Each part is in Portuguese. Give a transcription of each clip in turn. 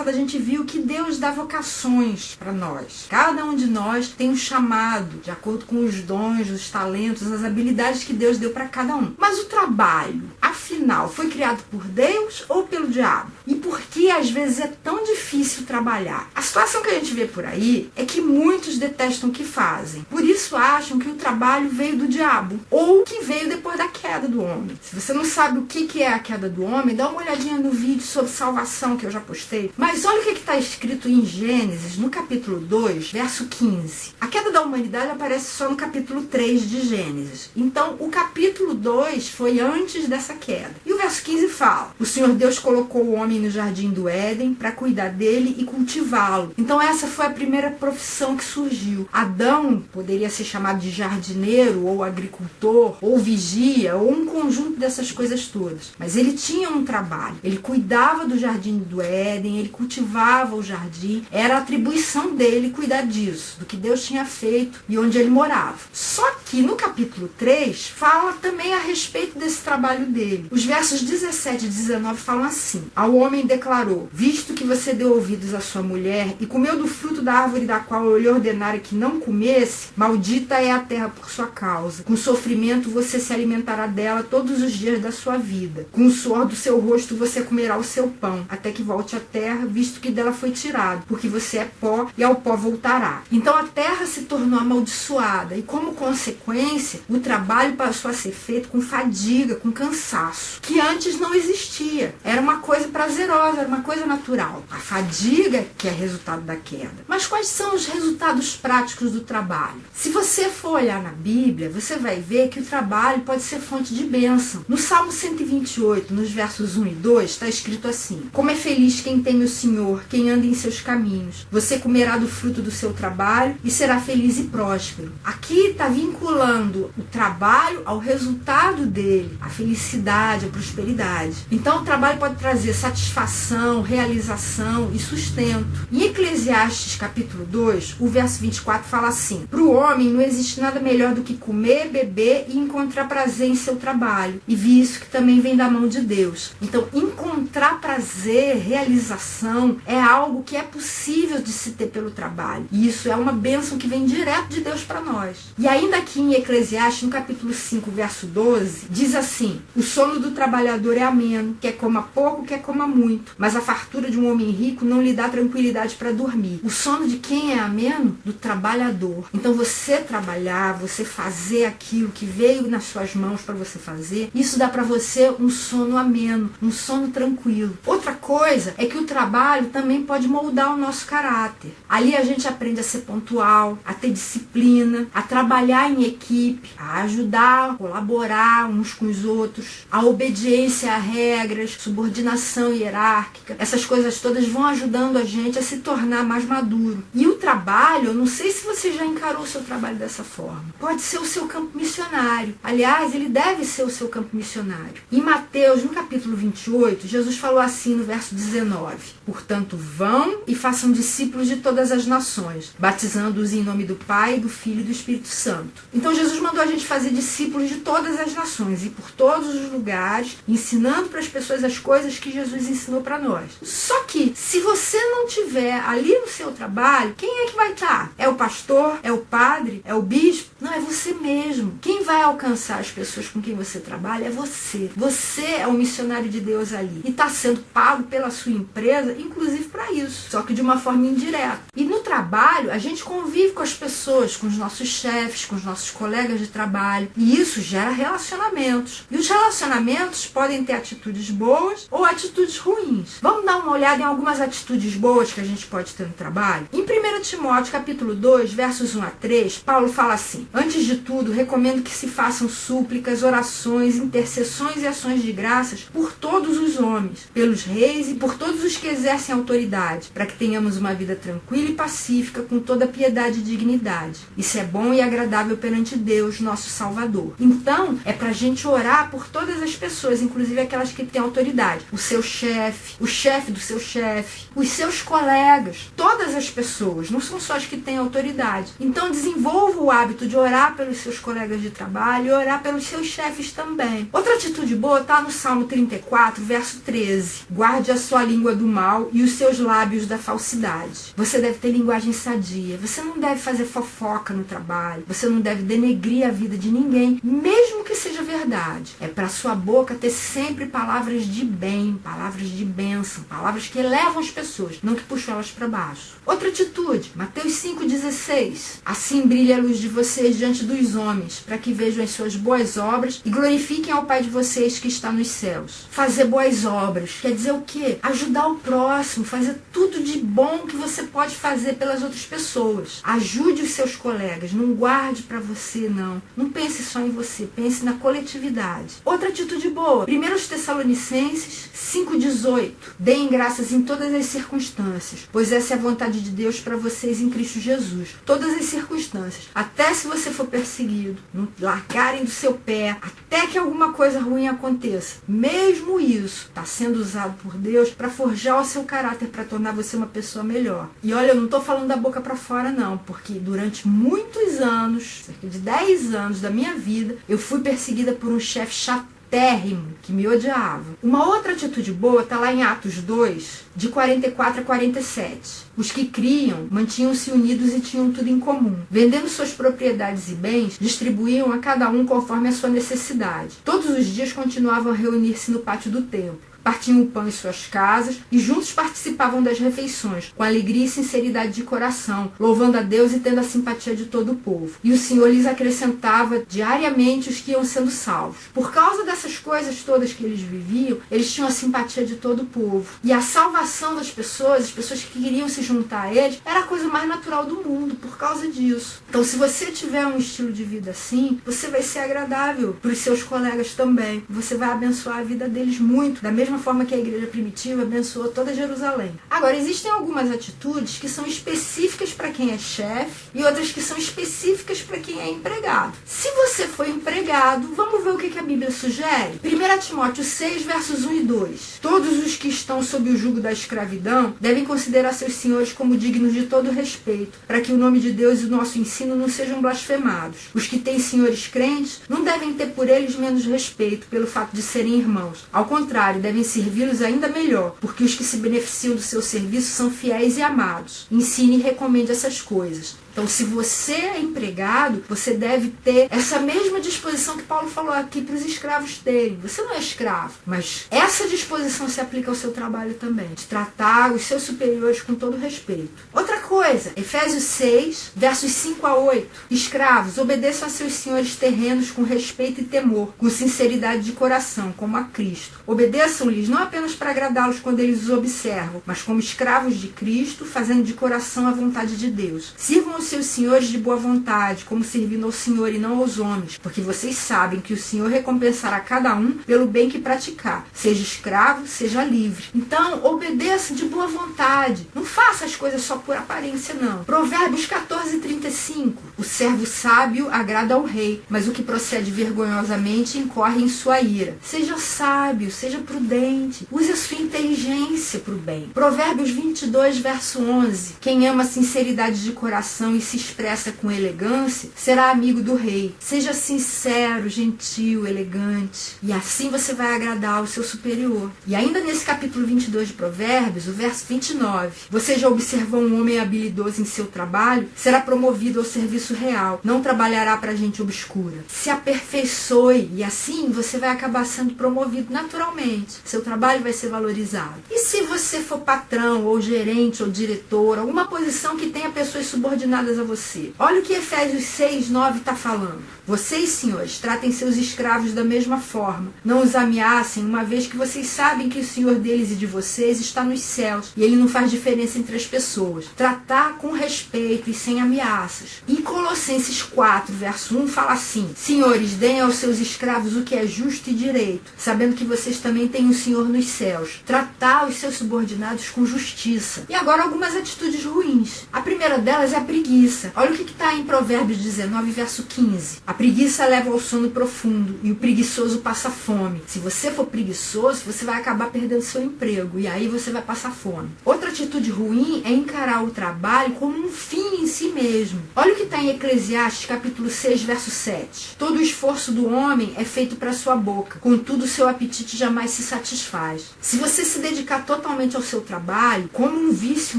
passada a gente viu que Deus dá vocações para nós. Cada um de nós tem um chamado, de acordo com os dons, os talentos, as habilidades que Deus deu para cada um. Mas o trabalho, afinal, foi criado por Deus ou pelo diabo? E por que às vezes é tão difícil trabalhar? A situação que a gente vê por aí é que muitos detestam o que fazem. Por isso acham que o trabalho veio do diabo ou que veio depois da queda do homem. Se você não sabe o que é a queda do homem, dá uma olhadinha no vídeo sobre salvação que eu já postei. Mas olha o que está escrito em Gênesis, no capítulo 2, verso 15. A queda da humanidade aparece só no capítulo 3 de Gênesis. Então, o capítulo 2 foi antes dessa queda. E o verso 15 fala: o Senhor Deus colocou o homem no jardim do Éden para cuidar dele e cultivá-lo. Então, essa foi a primeira profissão que surgiu. Adão poderia ser chamado de jardineiro, ou agricultor, ou vigia, ou um conjunto dessas coisas todas. Mas ele tinha um trabalho. Ele cuidava do jardim do Éden, ele cultivava o jardim. Era a atribuição dele cuidar disso, do que Deus tinha feito e onde ele morava. Só que no capítulo 3 fala também a respeito desse trabalho dele. Os versos 17 e 19 falam assim: ao homem declarou: visto que você deu ouvidos à sua mulher e comeu do fruto da árvore da qual eu lhe ordenara que não comesse, maldita é a terra por sua causa. Com sofrimento você se alimentará dela todos os dias da sua vida. Com o suor do seu rosto você comerá o seu pão, até que volte à terra, visto que dela foi tirado, porque você é pó e ao pó voltará. Então a terra se tornou amaldiçoada e, como consequência, o trabalho passou a ser feito com fadiga, com cansaço, que antes não existia. Era uma coisa prazerosa, era uma coisa natural. A fadiga que é resultado da queda. Mas quais são os resultados práticos do trabalho? Se você for olhar na Bíblia, você vai ver que o trabalho pode ser fonte de bênção. No Salmo 128, nos versos 1 e 2, está escrito assim: como é feliz quem teme o Senhor, quem anda em seus caminhos. Você comerá do fruto do seu trabalho e será feliz e próspero. Aqui está vinculando o trabalho ao resultado dele, a felicidade, a prosperidade. Então o trabalho pode trazer satisfação, realização e sustento. Em Eclesiastes capítulo 2, o verso 24 fala assim: para o homem não existe nada melhor do que comer, beber e encontrar prazer em seu trabalho. E vi isso que também vem da mão de Deus. Então encontrar prazer, realização é algo que é possível de se ter pelo trabalho. E isso é uma bênção que vem direto de Deus para nós. E ainda aqui em Eclesiastes, no capítulo 5, verso 12, diz assim: o sono do trabalhador é ameno, quer coma pouco, quer coma muito, mas a fartura de um homem rico não lhe dá tranquilidade para dormir. O sono de quem é ameno? Do trabalhador. Então você trabalhar, você fazer aquilo que veio nas suas mãos para você fazer, isso dá para você um sono ameno, um sono tranquilo. Outra coisa é que o trabalho também pode moldar o nosso caráter. Ali a gente aprende a ser pontual, a ter disciplina, a trabalhar em equipe, a ajudar, a colaborar uns com os outros, a obediência a regras, subordinação hierárquica. Essas coisas todas vão ajudando a gente a se tornar mais maduro. E o trabalho, eu não sei se você já encarou o seu trabalho dessa forma, pode ser o seu campo missionário. Aliás, ele deve ser o seu campo missionário. Em Mateus, no capítulo 28, Jesus falou assim no verso 19: portanto, vão e façam discípulos de todas as nações, batizando-os em nome do Pai, do Filho e do Espírito Santo. Então Jesus mandou a gente fazer discípulos de todas as nações e por todos os lugares, ensinando para as pessoas as coisas que Jesus ensinou para nós. Só que, se você não tiver ali no seu trabalho, quem é que vai estar? É o pastor? É o padre? É o bispo? Não, é você mesmo. Quem vai alcançar as pessoas com quem você trabalha é você. Você é o missionário de Deus ali. E está sendo pago pela sua empresa, inclusive para isso. Só que de uma forma indireta. E no trabalho, a gente convive com as pessoas, com os nossos chefes, com os nossos colegas de trabalho. E isso gera relacionamentos. E os relacionamentos podem ter atitudes boas ou atitudes ruins. Vamos dar uma olhada em algumas atitudes boas que a gente pode ter no trabalho? Em 1 Timóteo, capítulo 2, versos 1 a 3, Paulo fala assim: antes de tudo, recomendo que se façam súplicas, orações, intercessões e ações de graças por todos os homens, pelos reis e por todos os que exercem autoridade, para que tenhamos uma vida tranquila e pacífica, com toda piedade e dignidade benignidade. Isso é bom e agradável perante Deus, nosso Salvador. Então, é pra gente orar por todas as pessoas, inclusive aquelas que têm autoridade. O seu chefe, o chefe do seu chefe, os seus colegas, todas as pessoas, não são só as que têm autoridade. Então, desenvolva o hábito de orar pelos seus colegas de trabalho e orar pelos seus chefes também. Outra atitude boa está no Salmo 34, verso 13. Guarde a sua língua do mal e os seus lábios da falsidade. Você deve ter linguagem sadia. Você não deve fazer fofoca no trabalho. Você não deve denegrir a vida de ninguém, mesmo que seja verdade. É para sua boca ter sempre palavras de bem, palavras de bênção, palavras que elevam as pessoas, não que puxam elas para baixo. Outra atitude, Mateus 5,16. Assim brilha a luz de vocês diante dos homens, para que vejam as suas boas obras e glorifiquem ao Pai de vocês que está nos céus. Fazer boas obras quer dizer o quê? Ajudar o próximo, fazer tudo de bom que você pode fazer pelas outras pessoas. Ajude os seus colegas, não guarde para você, não. Não pense só em você, pense na coletividade. Outra atitude boa, 1 Tessalonicenses 5,18. Deem graças em todas as circunstâncias, pois essa é a vontade de Deus para vocês em Cristo Jesus. Todas as circunstâncias, até se você for perseguido, não largarem do seu pé, até que alguma coisa ruim aconteça. Mesmo isso está sendo usado por Deus para forjar o seu caráter, para tornar você uma pessoa melhor. E olha, eu não estou falando da boca para fora não, porque durante muitos anos, cerca de 10 anos da minha vida, eu fui perseguida por um chefe chatérrimo que me odiava. Uma outra atitude boa está lá em Atos 2, de 44 a 47. Os que criam mantinham-se unidos e tinham tudo em comum. Vendendo suas propriedades e bens, distribuíam a cada um conforme a sua necessidade. Todos os dias continuavam a reunir-se no pátio do templo. Partiam o pão em suas casas e juntos participavam das refeições, com alegria e sinceridade de coração, louvando a Deus e tendo a simpatia de todo o povo. E o Senhor lhes acrescentava diariamente os que iam sendo salvos. Por causa dessas coisas todas que eles viviam, eles tinham a simpatia de todo o povo. E a salvação das pessoas, as pessoas que queriam se juntar a eles, era a coisa mais natural do mundo, por causa disso. Então, se você tiver um estilo de vida assim, você vai ser agradável para os seus colegas também. Você vai abençoar a vida deles muito, da mesma forma que a igreja primitiva abençoou toda Jerusalém. Agora, existem algumas atitudes que são específicas para quem é chefe e outras que são específicas para quem é empregado. Se você for empregado, vamos ver o que a Bíblia sugere? 1 Timóteo 6, versos 1 e 2. Todos os que estão sob o jugo da escravidão devem considerar seus senhores como dignos de todo respeito, para que o nome de Deus e o nosso ensino não sejam blasfemados. Os que têm senhores crentes não devem ter por eles menos respeito pelo fato de serem irmãos. Ao contrário, devem servi-los ainda melhor, porque os que se beneficiam do seu serviço são fiéis e amados. Ensine e recomende essas coisas. Então, se você é empregado, você deve ter essa mesma disposição que Paulo falou aqui para os escravos terem. Você não é escravo, mas essa disposição se aplica ao seu trabalho também, de tratar os seus superiores com todo respeito. Outra coisa, Efésios 6, versos 5 a 8. Escravos, obedeçam a seus senhores terrenos com respeito e temor, com sinceridade de coração, como a Cristo. Obedeçam-lhes não apenas para agradá-los quando eles os observam, mas como escravos de Cristo, fazendo de coração a vontade de Deus. Sirvam os seus senhores de boa vontade, como servindo ao Senhor e não aos homens, porque vocês sabem que o Senhor recompensará cada um pelo bem que praticar, seja escravo, seja livre. Então, obedeça de boa vontade. Não faça as coisas só por aparência, não. Provérbios 14, 35. O servo sábio agrada ao rei, mas o que procede vergonhosamente incorre em sua ira. Seja sábio, seja prudente. Use a sua inteligência para o bem. Provérbios 22, verso 11. Quem ama a sinceridade de coração e se expressa com elegância, será amigo do rei. Seja sincero, gentil, elegante, e assim você vai agradar o seu superior. E ainda nesse capítulo 22 de Provérbios, o verso 29, você já observou um homem habilidoso em seu trabalho? Será promovido ao serviço real, não trabalhará para gente obscura. Se aperfeiçoe, e assim você vai acabar sendo promovido naturalmente. Seu trabalho vai ser valorizado. E se você for patrão, ou gerente, ou diretor, alguma posição que tenha pessoas subordinadas a você. Olha o que Efésios 6, 9 está falando. Vocês, senhores, tratem seus escravos da mesma forma. Não os ameacem, uma vez que vocês sabem que o Senhor deles e de vocês está nos céus, e ele não faz diferença entre as pessoas. Tratar tratar com respeito e sem ameaças. E Colossenses 4, verso 1 fala assim: senhores, deem aos seus escravos o que é justo e direito, sabendo que vocês também têm um Senhor nos céus. Tratar os seus subordinados com justiça. E agora algumas atitudes ruins. A primeira delas é a preguiça. Olha o que está em Provérbios 19, verso 15. A preguiça leva ao sono profundo e o preguiçoso passa fome. Se você for preguiçoso, você vai acabar perdendo seu emprego e aí você vai passar fome. Outra atitude ruim é encarar o trabalho como um fim em si mesmo. Olha o que está em Eclesiastes capítulo 6, verso 7. Todo o esforço do homem é feito para sua boca, contudo seu apetite jamais se satisfaz. Se você se dedicar totalmente ao seu trabalho, como um vício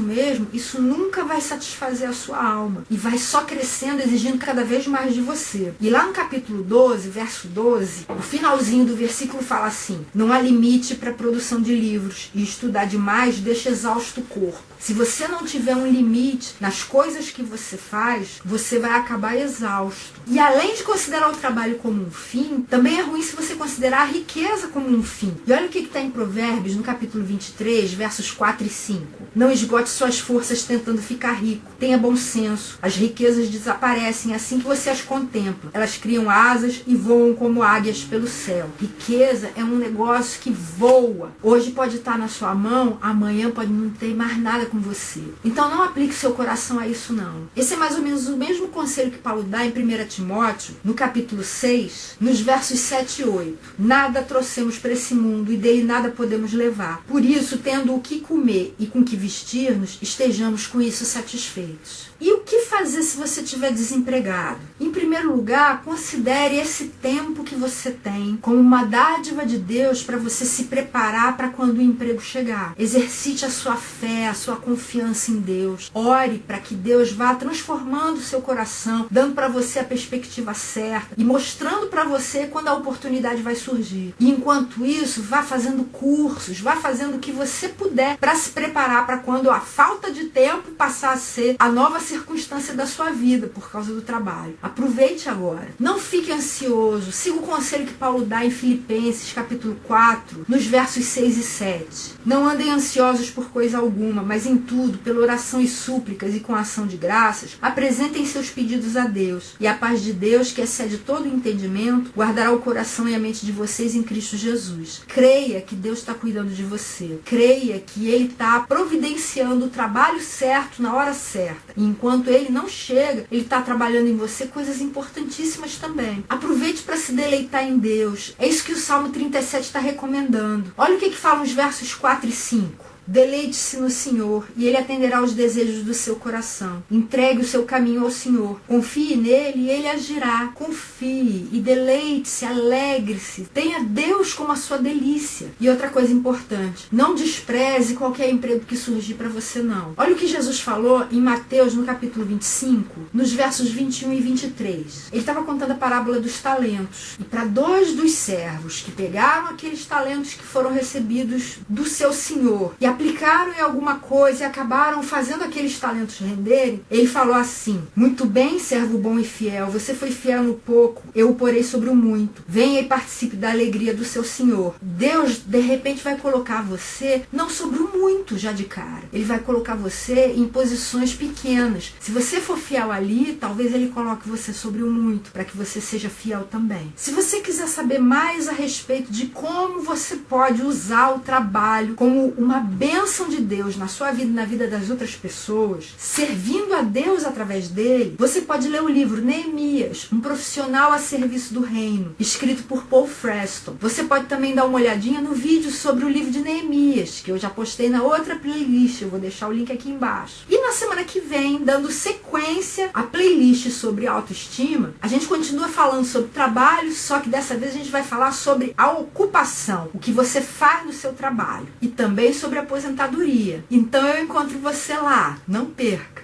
mesmo, isso nunca vai satisfazer a sua alma e vai só crescendo, exigindo cada vez mais de você. E lá no capítulo 12, verso 12, o finalzinho do versículo fala assim: não há limite para a produção de livros e estudar demais deixa exausto o corpo. Se você não tiver um limite nas coisas que você faz, você vai acabar exausto. E além de considerar o trabalho como um fim, também é ruim se você considerar a riqueza como um fim. E olha o que está em Provérbios, no capítulo 23, versos 4 e 5. Não esgote suas forças tentando ficar rico. Tenha bom senso. As riquezas desaparecem assim que você as contempla. Elas criam asas e voam como águias pelo céu. Riqueza é um negócio que voa. Hoje pode estar na sua mão, amanhã pode não ter mais nada com você. Então não aplique seu coração a isso não. Esse é mais ou menos o mesmo conselho que Paulo dá em 1 Timóteo, no capítulo 6, nos versos 7 e 8. Nada trouxemos para esse mundo e dele nada podemos levar. Por isso, tendo o que comer e com que vestir-nos, estejamos com isso satisfeitos. E o que fazer se você estiver desempregado? Em primeiro lugar, considere esse tempo que você tem como uma dádiva de Deus para você se preparar para quando o emprego chegar. Exercite a sua fé, a sua confiança em Deus. Ore para que Deus vá transformando o seu coração, dando para você a perspectiva certa e mostrando para você quando a oportunidade vai surgir. E enquanto isso, vá fazendo cursos, vá fazendo o que você puder para se preparar para quando a falta de tempo passar a ser a nova circunstância da sua vida por causa do trabalho. Aproveite agora. Não fique ansioso. Siga o conselho que Paulo dá em Filipenses, capítulo 4, nos versos 6 e 7. Não andem ansiosos por coisa alguma, mas em tudo, pela oração e súplicas e com ação de graças, apresentem seus pedidos a Deus. E a paz de Deus, que excede todo o entendimento, guardará o coração e a mente de vocês em Cristo Jesus. Creia que Deus está cuidando de você. Creia que Ele está providenciando o trabalho certo na hora certa. E enquanto Ele não chega, Ele está trabalhando em você coisas importantíssimas também. Aproveite para se deleitar em Deus. É isso que o Salmo 37 está recomendando. Olha o que falam os versos 4 e 5. Deleite-se no Senhor e Ele atenderá aos desejos do seu coração. Entregue o seu caminho ao Senhor. Confie nele e Ele agirá. Confie e deleite-se, alegre-se. Tenha Deus como a sua delícia. E outra coisa importante, não despreze qualquer emprego que surgir para você não. Olha o que Jesus falou em Mateus, no capítulo 25, nos versos 21 e 23. Ele estava contando a parábola dos talentos. E para 2 dos servos que pegaram aqueles talentos que foram recebidos do seu Senhor e aplicaram em alguma coisa e acabaram fazendo aqueles talentos renderem, ele falou assim: muito bem, servo bom e fiel, você foi fiel no pouco, eu o porei sobre o muito. Venha e participe da alegria do seu Senhor. Deus, de repente, vai colocar você não sobre o muito já de cara. Ele vai colocar você em posições pequenas. Se você for fiel ali, talvez Ele coloque você sobre o muito, para que você seja fiel também. Se você quiser saber mais a respeito de como você pode usar o trabalho como uma bênção de Deus na sua vida e na vida das outras pessoas, servindo a Deus através dele, você pode ler o livro Neemias, um profissional a serviço do reino, escrito por Paul Freston. Você pode também dar uma olhadinha no vídeo sobre o livro de Neemias, que eu já postei na outra playlist, eu vou deixar o link aqui embaixo. E na semana que vem, dando sequência à playlist sobre autoestima, a gente continua falando sobre trabalho, só que dessa vez a gente vai falar sobre a ocupação, o que você faz no seu trabalho, e também sobre a aposentadoria. Então eu encontro você lá. Não perca!